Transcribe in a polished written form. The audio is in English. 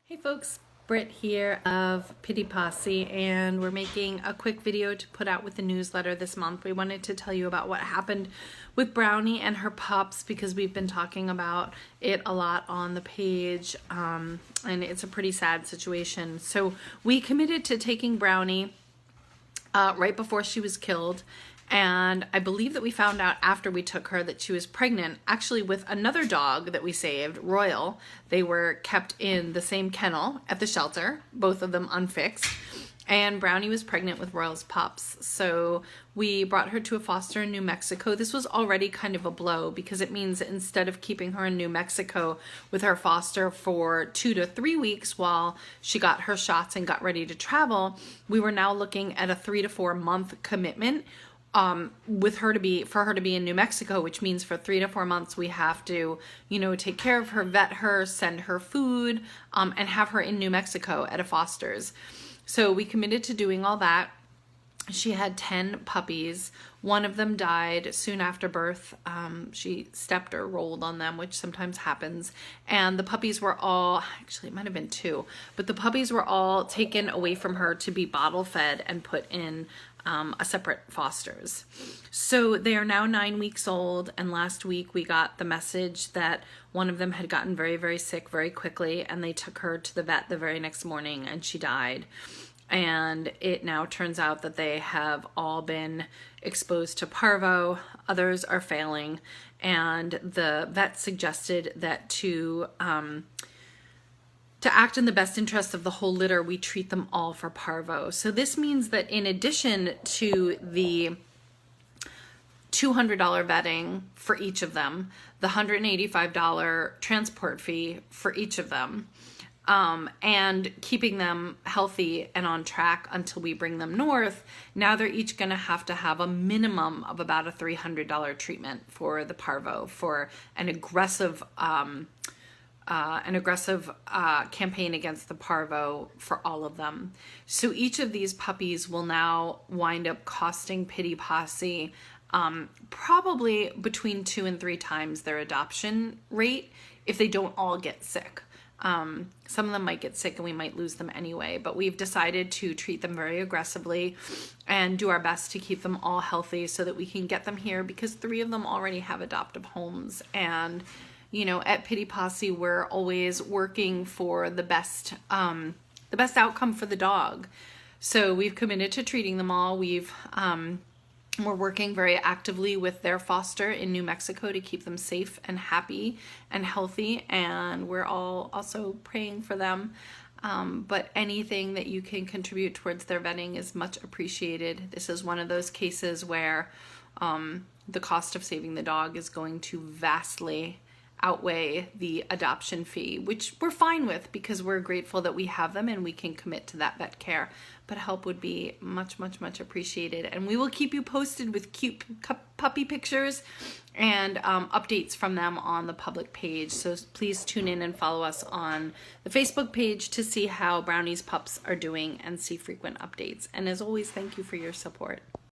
Hey folks, Britt here of Pity Posse, and we're making a quick video to put out with the newsletter this month. We wanted to tell you about what happened with Brownie and her pups because we've been talking about it a lot on the page, and it's a pretty sad situation. So we committed to taking Brownie right before she was killed. And I believe that we found out after we took her that she was pregnant, actually with another dog that we saved, Royal. They were kept in the same kennel at the shelter, both of them unfixed. And Brownie was pregnant with Royal's pups. So we brought her to a foster in New Mexico. This was already kind of a blow because it means that instead of keeping her in New Mexico with her foster for 2 to 3 weeks while she got her shots and got ready to travel, we were now looking at a 3 to 4 month commitment for her to be in New Mexico, which means for 3 to 4 months we have to, take care of her, vet her, send her food, and have her in New Mexico at a foster's. So we committed to doing all that. She had 10 puppies. One of them died soon after birth. She stepped or rolled on them, which sometimes happens. And the puppies were all, actually it might have been 2, but the puppies were all taken away from her to be bottle fed and put in a separate foster's. So they are now 9 weeks old, and last week we got the message that one of them had gotten very, very sick very quickly, and they took her to the vet the very next morning and she died. And it now turns out that they have all been exposed to parvo, others are failing, and the vet suggested that to act in the best interest of the whole litter, we treat them all for parvo. So this means that in addition to the $200 vetting for each of them, the $185 transport fee for each of them, and keeping them healthy and on track until we bring them north, now they're each going to have a minimum of about a $300 treatment for the parvo, for an aggressive campaign against the parvo for all of them. So each of these puppies will now wind up costing Pity Posse probably between 2 and 3 times their adoption rate if they don't all get sick. Some of them might get sick and we might lose them anyway, but we've decided to treat them very aggressively and do our best to keep them all healthy so that we can get them here, because 3 of them already have adoptive homes. And at Pity Posse, we're always working for the best outcome for the dog. So we've committed to treating them all. We're working very actively with their foster in New Mexico to keep them safe and happy and healthy, and we're all also praying for them. But anything that you can contribute towards their vetting is much appreciated. This is one of those cases where the cost of saving the dog is going to vastly outweigh the adoption fee, which we're fine with because we're grateful that we have them and we can commit to that vet care. But help would be much, much, much appreciated. And we will keep you posted with cute puppy pictures and updates from them on the public page. So please tune in and follow us on the Facebook page to see how Brownie's pups are doing and see frequent updates. And as always, thank you for your support.